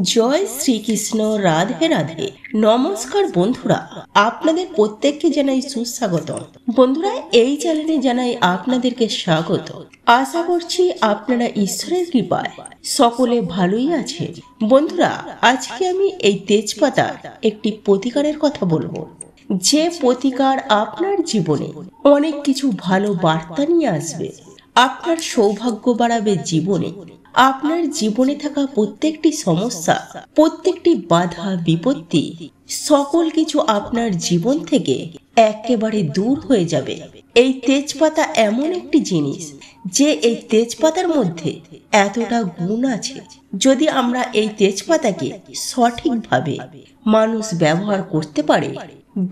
জয় শ্রীকৃষ্ণ। রাধে রাধে। নমস্কার বন্ধুরা, আপনাদের প্রত্যেককে জানাই সুস্বাগত। বন্ধুরা, এই চ্যানেলে জানাই আপনাদেরকে স্বাগত। আশা করছি আপনারা ঈশ্বরের কৃপায় সকলে ভালোই আছেন। বন্ধুরা, আজকে আমি এই তেজপাতার একটি প্রতিকারের কথা বলবো, যে প্রতিকার আপনার জীবনে অনেক কিছু ভালো বার্তা নিয়ে আসবে। আপনার সৌভাগ্য বাড়াবে জীবনে। আপনার জীবনে থাকা প্রত্যেকটি সমস্যা, প্রত্যেকটি বাধা বিপত্তি, সকল কিছু আপনার জীবন থেকে একেবারে দূর হয়ে যাবে। এই তেজপাতা এমন একটি জিনিস যে এই তেজপাতার মধ্যে এতটা গুণ আছে, যদি আমরা এই তেজপাতাকে সঠিকভাবে মানুষ ব্যবহার করতে পারে,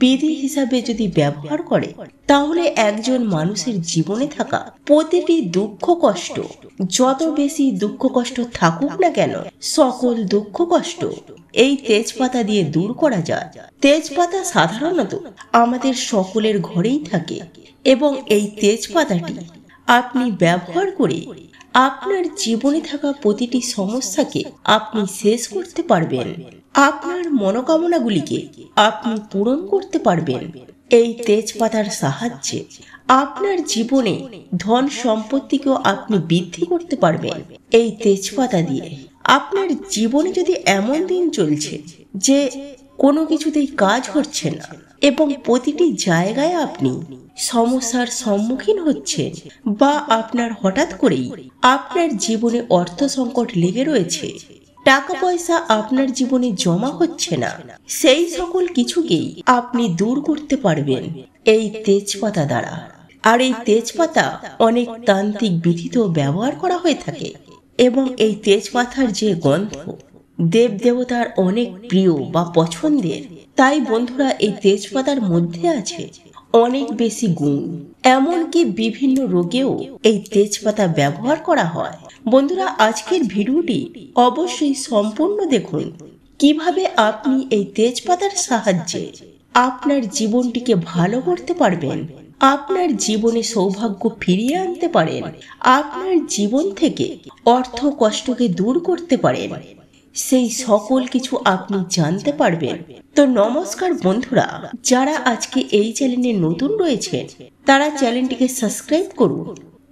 বিধি হিসাবে যদি ব্যবহার করে, তাহলে একজন মানুষের জীবনে থাকা প্রতিটি দুঃখ কষ্ট, যত বেশি দুঃখ কষ্ট থাকুক না কেন, সকল দুঃখ কষ্ট এই তেজপাতা দিয়ে দূর করা যায়। তেজপাতা সাধারণত আমাদের সকলের ঘরেই থাকে এবং এই তেজপাতাটি আপনি ব্যবহার করে আপনার জীবনে থাকা প্রতিটি সমস্যাকে আপনি শেষ করতে পারবেন। আপনার মনোকামনাগুলিকে আপনি পূরণ করতে পারবেন। এই তেজপাতার সাহায্যে আপনার জীবনে ধন সম্পত্তিকেও আপনি বৃদ্ধি করতে পারবেন। এই তেজপাতা দিয়ে আপনার জীবনে যদি এমন দিন চলছে যে কোনো কিছুতেই কাজ হচ্ছে না এবং প্রতিটি জায়গায় আপনি সমস্যার সম্মুখীন হচ্ছেন, বা আপনার হঠাৎ করেই আপনার জীবনে অর্থ সংকট লেগে রয়েছে, টাকা পয়সা আপনার জীবনে জমা হচ্ছে না, সেই সকল কিছুকেই আপনি দূর করতে পারবেন এই তেজপাতা দ্বারা। আর এই তেজপাতা অনেক তান্ত্রিক বিধিতেও ব্যবহার করা হয়ে থাকে এবং এই তেজপাতার যে গন্ধ দেব দেবতার অনেক প্রিয় বা পছন্দের। তাই বন্ধুরা, এই তেজপাতার মধ্যে আছে অনেক বেশি গুণ, এমনকি বিভিন্ন রোগেও এই তেজপাতা ব্যবহার করা হয়। বন্ধুরা, আজকের ভিডিওটি অবশ্যই সম্পূর্ণ দেখুন, কিভাবে আপনি এই তেজপাতার সাহায্যে আপনার জীবনটিকে ভালো করতে পারবেন, আপনার জীবনে সৌভাগ্য ফিরিয়ে আনতে পারেন, আপনার জীবন থেকে অর্থ কষ্টকে দূর করতে পারেন, সেই সকল কিছু আপনি জানতে পারবেন। তো নমস্কার বন্ধুরা, যারা আজকে এই চ্যানেলে নতুন রয়েছেন তারা চ্যানেলটিকে সাবস্ক্রাইব করুন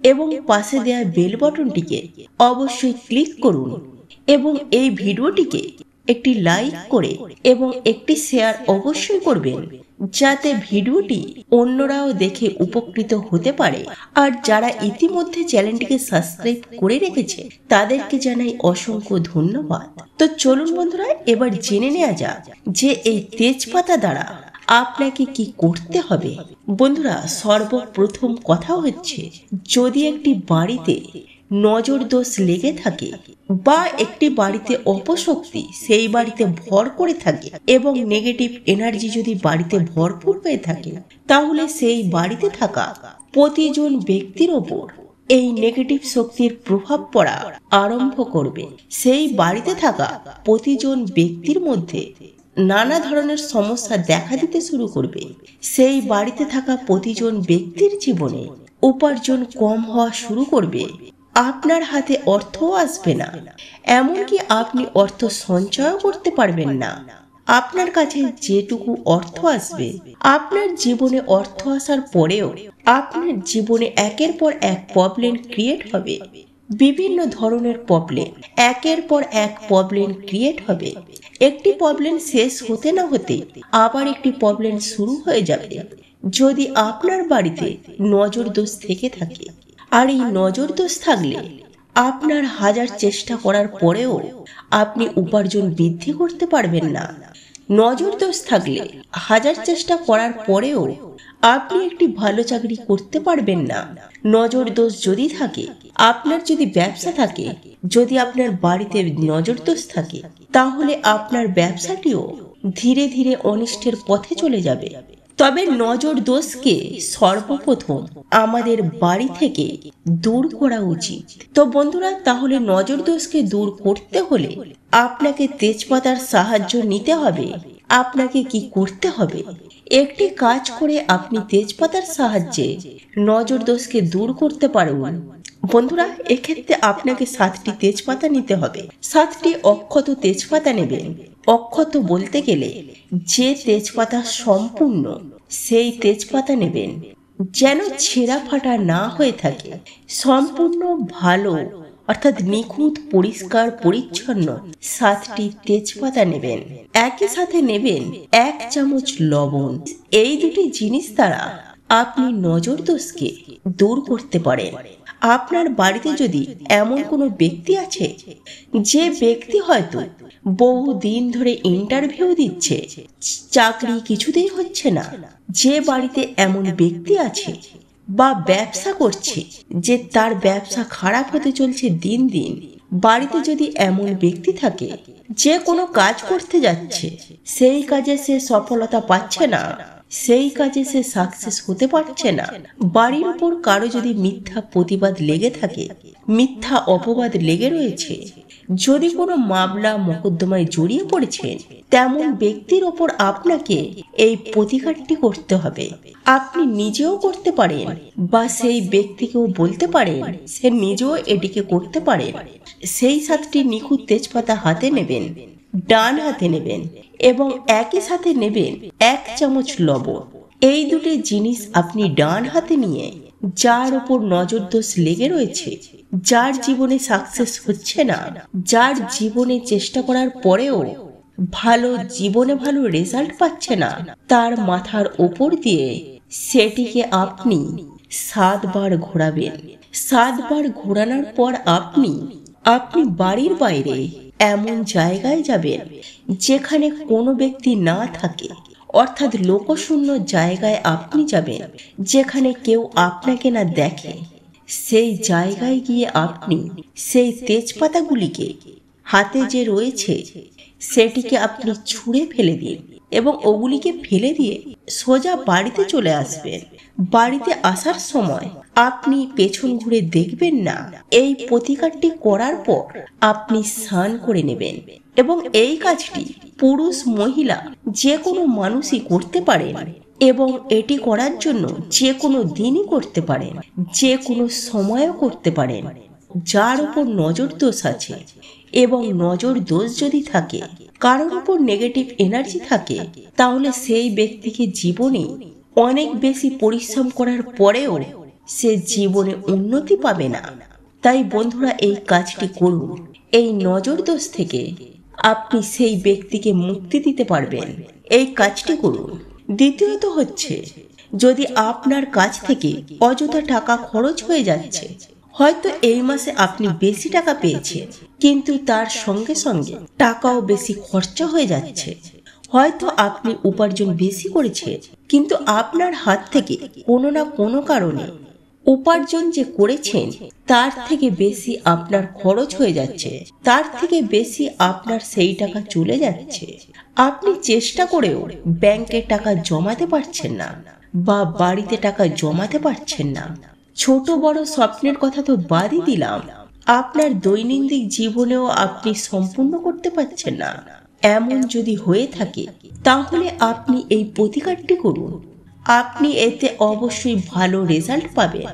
এবং পাশে দেওয়া বেল বাটনটিকে অবশ্যই ক্লিক করুন এবং এই ভিডিওটিকে একটি লাইক করে এবং একটি শেয়ার অবশ্যই করবেন, যাতে ভিডিওটি অন্যরাও দেখে উপকৃত হতে পারে। আর যারা ইতিমধ্যে চ্যানেলটিকে সাবস্ক্রাইব করে রেখেছে তাদেরকে জানাই অসংখ্য ধন্যবাদ। তো চলুন বন্ধুরা, এবার জেনে নেওয়া যাক যে এই তেজপাতা দ্বারা আপনাকে কি করতে হবে। বন্ধুরা, সর্বপ্রথম কথা হচ্ছে, যদি একটি বাড়িতে নজর দোষ লেগে থাকে বা একটি বাড়িতে অপশক্তি সেই বাড়িতে ভর করে থাকে এবং নেগেটিভ এনার্জি যদি বাড়িতে ভরপুর হয়ে থাকে, তাহলে সেই বাড়িতে থাকা প্রতিজন ব্যক্তির ওপর এই নেগেটিভ শক্তির প্রভাব পড়া আরম্ভ করবে। সেই বাড়িতে থাকা প্রতিজন ব্যক্তির মধ্যে নানা ধরনের সমস্যা দেখা দিতে শুরু করবে। সেই বাড়িতে থাকা প্রতিজন ব্যক্তির জীবনে উপার্জন কম হওয়া শুরু করবে। আপনার হাতে অর্থ আসবে না, এমনকি আপনি অর্থ সঞ্চয় করতে পারবেন না। আপনার কাছে যেটুকু অর্থ আসবে, আপনার জীবনে অর্থ আসার পরেও আপনার জীবনে একের পর এক প্রবলেম ক্রিয়েট হবে। বিভিন্ন ধরনের প্রবলেম, একের পর এক প্রবলেম ক্রিয়েট হবে। একটি প্রবলেম শেষ হতে না হতে আবার একটি প্রবলেম শুরু হয়ে যাবে, যদি আপনার বাড়িতে নজর দোষ থেকে থাকে। আর এই নজর দোষ থাকলে আপনার হাজার চেষ্টা করার পরেও আপনি উপার্জন বৃদ্ধি করতে পারবেন না। নজর দোষ থাকলে হাজার চেষ্টা করার পরেও আপনি একটি ভালো চাকরি করতে পারবেন না। নজর দোষ যদি থাকে, আপনার যদি ব্যবসা থাকে, যদি আপনার বাড়িতে নজর দোষ থাকে, তাহলে আপনার ব্যবসাটিও ধীরে ধীরে অনিষ্টের পথে চলে যাবে। তবে নজর দোষকে সর্বপ্রথম আমাদের বাড়ি থেকে দূর করা উচিত। তো বন্ধুরা, তাহলে নজর দোষকে দূর করতে হলে আপনাকে তেজপাতার সাহায্য নিতে হবে। আপনাকে কি করতে হবে, একটি কাজ করে আপনি তেজপাতার সাহায্যে নজর দোষকে দূর করতে পারবেন। বন্ধুরা, এক্ষেত্রে আপনাকে 7টি তেজপাতা নিতে হবে। 7টি অক্ষত তেজপাতা নেবেন। অক্ষত বলতে গেলে যে তেজপাতা সম্পূর্ণ সেই তেজপাতা নেবেন, যেন ছেঁড়া ফাটা না হয়ে থাকে। সম্পূর্ণ ভালো অর্থাৎ নিখুঁত পরিষ্কার পরিচ্ছন্ন 7টি তেজপাতা নেবেন। একই সাথে নেবেন 1 চামচ লবণ। এই দুটি জিনিস দ্বারা আপনি নজর দোষকে দূর করতে পারেন। আপনার বাড়িতে যদি এমন কোনো ব্যক্তি আছে, যে ব্যক্তি হয়তো বহুদিন ধরে ইন্টারভিউ দিচ্ছে, চাকরি কিছুতেই হচ্ছে না, যে বাড়িতে এমন ব্যক্তি আছে বা ব্যবসা করছে যে তার ব্যবসা খারাপ হতে চলছে দিন দিন, বাড়িতে যদি এমন ব্যক্তি থাকে যে কোনো কাজ করতে যাচ্ছে, সেই কাজে সে সফলতা পাচ্ছে না, সেই কাজে সে সাকসেস হতে পারছে না, বাড়ির উপর কারো যদি মিথ্যা প্রতিবাদ লেগে থাকে, মিথ্যা অপবাদ লেগে রয়েছে, যদি কোনো মামলা মোকদ্দমায় জড়িয়ে পড়েছেন, তেমন ব্যক্তির ওপর আপনাকে এই প্রতিকারটি করতে হবে। আপনি নিজেও করতে পারেন বা সেই ব্যক্তিকেও বলতে পারেন সে নিজেও এটিকে করতে পারেন। সেই 7টি নিখুঁত তেজপাতা হাতে নেবেন, ডান হাতে নেবেন এবং একই সাথে নেবেন 1 চামচ লবণ। এই দুটি জিনিস আপনি ডান হাতে নিয়ে যার উপর নজর দোষ লেগে রয়েছে, যার জীবনে সাকসেস হচ্ছে না, যার জীবনে চেষ্টা করার পরেও ভালো রেজাল্ট পাচ্ছে না, তার মাথার উপর দিয়ে সেটিকে আপনি 7 বার ঘোরাবেন। 7 বার ঘোরানোর পর আপনি বাড়ির বাইরে এমন জায়গায় যাবেন যেখানে কোনো ব্যক্তি না থাকে, অর্থাৎ লোকশূন্য জায়গায় আপনি যাবেন, যেখানে কেউ আপনাকে না দেখে। সেই জায়গায় গিয়ে আপনি সেই তেজপাতাগুলিকে হাতে যে রয়েছে সেটিকে আপনি ছুঁড়ে ফেলে দিন এবং ওগুলিকে ফেলে দিয়ে সোজা বাড়িতে চলে আসবেন। বাড়িতে আসার সময় আপনি পেছন ঘুরে দেখবেন না। এই প্রতিকারটি করার পর আপনি স্নান করে নেবেন এবং এই কাজটি পুরুষ মহিলা যে কোনো মানুষই করতে পারেন এবং এটি করার জন্য যে কোনো দিনই করতে পারেন, যে কোনো সময়ও করতে পারেন। যার উপর নজর দোষ আছে এবং নজর দোষ যদি থাকে, কারোর উপর নেগেটিভ এনার্জি থাকে, তাহলে সেই ব্যক্তিকে জীবনে অনেক বেশি পরিশ্রম করার পরেও সে জীবনে উন্নতি পাবে না। তাই বন্ধুরা, এই কাজটি করুন। এই নজর দোষ থেকে আপনি সেই ব্যক্তিকে মুক্তি দিতে পারবেন। এই কাজটি করুন। দ্বিতীয়ত হচ্ছে, যদি আপনার কাছ থেকে অযথা টাকা খরচ হয়ে যাচ্ছে, হয়তো এই মাসে আপনি বেশি টাকা পেয়েছেন কিন্তু তার সঙ্গে সঙ্গে টাকাও বেশি খরচা হয়ে যাচ্ছে, হয়তো আপনি উপার্জন বেশি করেছেন কিন্তু আপনার হাত থেকে কোনো না কোনো কারণে উপার্জন যে করেছেন তার থেকে বেশি আপনার খরচ হয়ে যাচ্ছে, তার থেকে বেশি আপনার সেই টাকা চলে যাচ্ছে। আপনি চেষ্টা করেও ব্যাংকে টাকা জমাতে পারছেন না বা বাড়িতে টাকা জমাতে পারছেন না। ছোট বড় স্বপ্নের কথা তো বাদই দিলাম, আপনার দৈনন্দিন জীবনেও আপনি সম্পূর্ণ করতে পারছেন না। এমন যদি হয়ে থাকে তাহলে আপনি এই প্রতিকারটি করুন। আপনি এতে অবশ্যই ভালো রেজাল্ট পাবেন।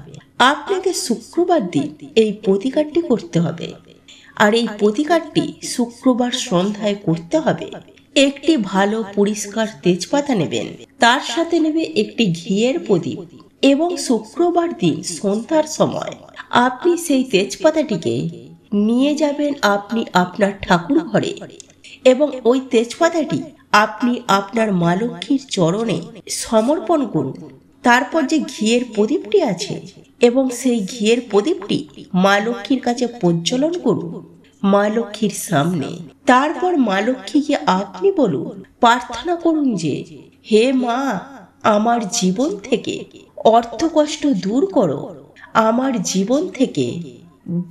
আপনাকে শুক্রবার দিন এই প্রতিকারটি করতে হবে, আর এই প্রতিকারটি শুক্রবার সন্ধ্যায় করতে হবে। একটি ভালো পরিষ্কার তেজপাতা নেবেন, তার সাথে নেবে একটি ঘিয়ের প্রদীপ এবং শুক্রবার দিন সন্ধ্যার সময় আপনি সেই তেজপাতাটিকে নিয়ে যাবেন আপনি আপনার ঠাকুর ঘরে এবং ওই তেজপাতাটি আপনি আপনার মা লক্ষ্মীর চরণে সমর্পণ করুন। তারপর যে ঘিয়ের প্রদীপটি আছে এবং সেই ঘিয়ের প্রদীপটি মা লক্ষ্মীর কাছে প্রজ্বলন করুন মা লক্ষ্মীর সামনে। তারপর মা লক্ষ্মীকে আপনি বলুন, প্রার্থনা করুন যে, হে মা, আমার জীবন থেকে অর্থ কষ্ট দূর করো, আমার জীবন থেকে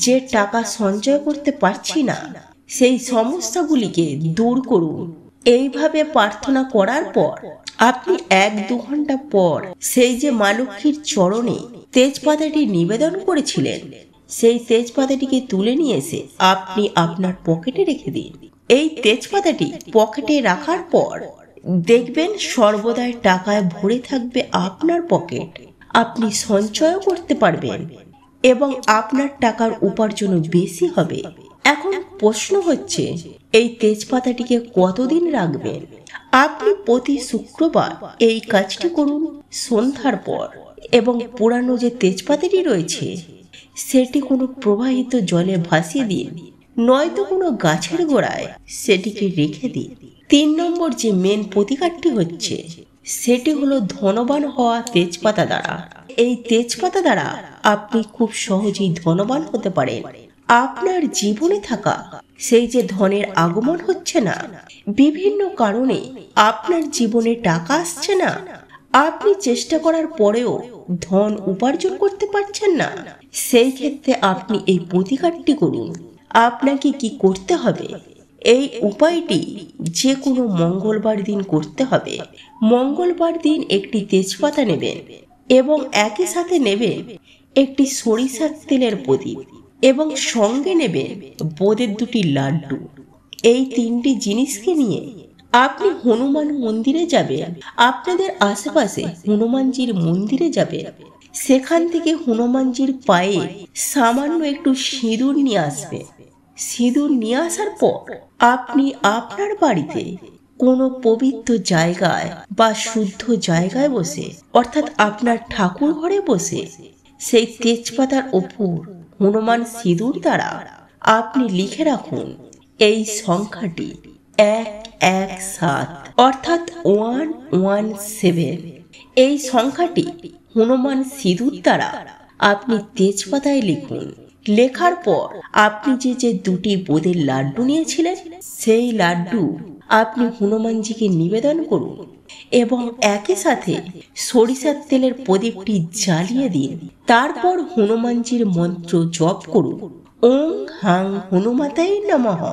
যে টাকা সঞ্চয় করতে পারছি না সেই সমস্যাগুলিকে দূর করুন। এইভাবে প্রার্থনা করার পর আপনি 1-2 ঘন্টা পর সেই যে মা লক্ষ্মীর চরণে তেজপাতাটি নিবেদন করেছিলেন সেই তেজপাতাটিকে তুলে নিয়ে এসে আপনি আপনার পকেটে রেখে দিন। এই তেজপাতাটি পকেটে রাখার পর দেখবেন সর্বদাই টাকায় ভরে থাকবে আপনার পকেট। আপনি সঞ্চয়ও করতে পারবেন এবং আপনার টাকার উপার্জন বেশি হবে। এখন প্রশ্ন হচ্ছে, এই তেজপাতাটিকে কতদিন রাখবেন? আপনি প্রতি শুক্রবার এই কাজটি করুন সন্ধ্যার পর, এবং পুরানো যে তেজপাতাটি রয়েছে সেটি কোনো প্রবাহিত জলে ভাসিয়ে দিন, নয়তো কোনো গাছের গোড়ায় সেটিকে রেখে দিন। 3 নম্বর যে মেন প্রতিকারটি হচ্ছে সেটি হলো ধনবান হওয়া তেজপাতা দ্বারা। এই তেজপাতা দ্বারা আপনি খুব সহজেই ধনবান হতে পারেন। আপনার জীবনে থাকা সেই যে ধনের আগমন হচ্ছে না, বিভিন্ন কারণে আপনার জীবনে টাকা আসছে না, আপনি চেষ্টা করার পরেও ধন উপার্জন করতে পারছেন না, সেই ক্ষেত্রে আপনি এই প্রতিকারটি করুন। আপনাকে কি করতে হবে? এই উপায়টি যে কোনো মঙ্গলবার দিন করতে হবে। মঙ্গলবার দিন একটি তেজপাতা নেবেন এবং একই সাথে নেবেন একটি সরিষার তেলের প্রদীপ এবং সঙ্গে নেবেন বোঁদের 2টি লাড্ডু। এই 3টি জিনিসকে নিয়ে আপনি হনুমান মন্দিরে যাবেন। আপনাদের আশেপাশে হনুমানজির মন্দিরে যাবেন, সেখান থেকে হনুমানজির পায়ে সামান্য একটু সিঁদুর নিয়ে আসবেন। সিঁদুর নিয়ে আসার পর আপনি আপনার বাড়িতে কোনো পবিত্র জায়গায় বা শুদ্ধ জায়গায় বসে, অর্থাৎ আপনার ঠাকুর ঘরে বসে, সেই তেজপাতার ওপর হনুমান সিঁদুর দ্বারা আপনি লিখে রাখুন এই সংখ্যাটি 117, অর্থাৎ 117। এই সংখ্যাটি হনুমান সিঁদুর দ্বারা আপনি তেজপাতায় লিখুন। লেখার পর আপনি যে 2টি বোঁদের লাড্ডু নিয়েছিলেন সেই লাড্ডু আপনি হনুমানজিকে নিবেদন করুন এবং একই সাথে সরিষার তেলের প্রদীপটি জ্বালিয়ে দিন। তারপর হনুমানজির মন্ত্র জপ করুন, ওং হাং হনুমাতাই নমঃ,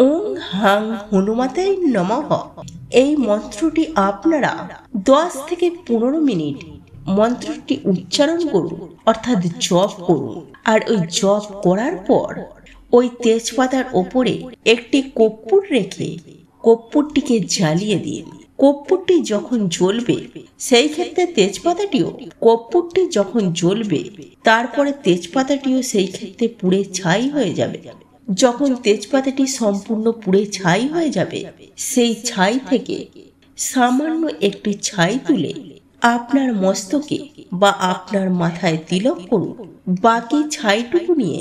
ওং হাং হনুমাতাই নমঃ। এই মন্ত্রটি আপনারা 10 থেকে 15 মিনিট মন্ত্রটি উচ্চারণ করুন, অর্থাৎ জপ করুন। আর ওই জপ করার পর ওই তেজপাতার ওপরে একটি কর্পূর রেখে কর্পূরটিকে জ্বালিয়ে দিন। কর্পূরটি যখন জ্বলবে, সেই ক্ষেত্রে তেজপাতাটিও, কর্পূরটি যখন জ্বলবে তারপরে তেজপাতাটিও সেই ক্ষেত্রে পুড়ে ছাই হয়ে যাবে। যখন তেজপাতাটি সম্পূর্ণ পুড়ে ছাই হয়ে যাবে, সেই ছাই থেকে সামান্য একটি ছাই তুলে আপনার মস্তকে বা আপনার মাথায় তিলক করুন। বাকি ছাইটুকু নিয়ে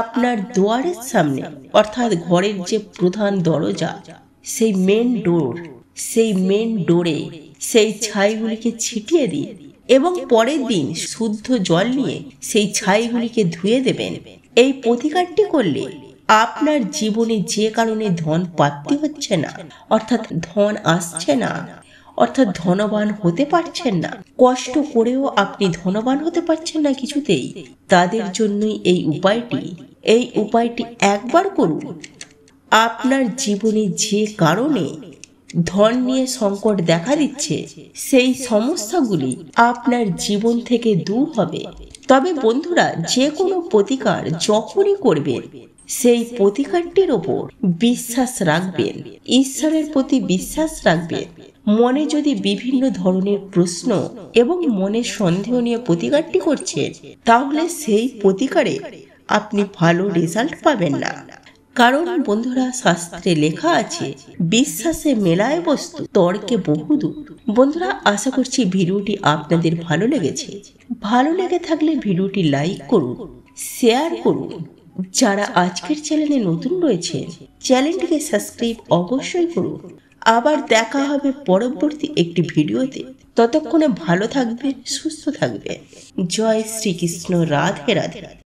আপনার দুয়ারের সামনে, অর্থাৎ ঘরের যে প্রধান দরজা, সেই মেন ডোরে সেই ছাইগুলিকে ছিটিয়ে দিন এবং পরের দিন শুদ্ধ জল নিয়ে সেই ছাইগুলিকে ধুয়ে দেবেন। এই প্রতিকারটি করলে আপনার জীবনে যে কারণে ধন প্রাপ্তি হচ্ছে না, অর্থাৎ ধন আসছে না, অর্থাৎ ধনবান হতে পারছেন না, কষ্ট করেও আপনি ধনবান হতে পারছেন না কিছুতেই, তাদের জন্যই এই উপায়টি একবার করুন। আপনার জীবনে যে কারণে ধন নিয়ে সংকট দেখা দিচ্ছে, সেই সমস্যাগুলি আপনার জীবন থেকে দূর হবে। তবে বন্ধুরা, যে কোনো প্রতিকার যখনই করবেন, সেই প্রতিকারটির ওপর বিশ্বাস রাখবেন, ঈশ্বরের প্রতি বিশ্বাস রাখবেন। মনে যদি বিভিন্ন ধরনের প্রশ্ন এবং মনে সন্দেহ নিয়ে প্রতিকারটি করছেন, তাহলে সেই প্রতিকারে আপনি ভালো রেজাল্ট পাবেন না। কারণ বন্ধুরা, শাস্ত্রে লেখা আছে, বিশ্বাসে মেলায় বস্তু, তর্কে বহুদূর। বন্ধুরা, আশা করছি ভিডিওটি আপনাদের ভালো লেগেছে। ভালো লেগে থাকলে ভিডিওটি লাইক করুন, শেয়ার করুন। যারা আজকের চ্যানেলে নতুন রয়েছে, চ্যানেলটিকে সাবস্ক্রাইব অবশ্যই করুন। আবার দেখা হবে পরবর্তী একটি ভিডিওতে। ততক্ষণে ভালো থাকবেন, সুস্থ থাকবেন। জয় শ্রীকৃষ্ণ। রাধে রাধে।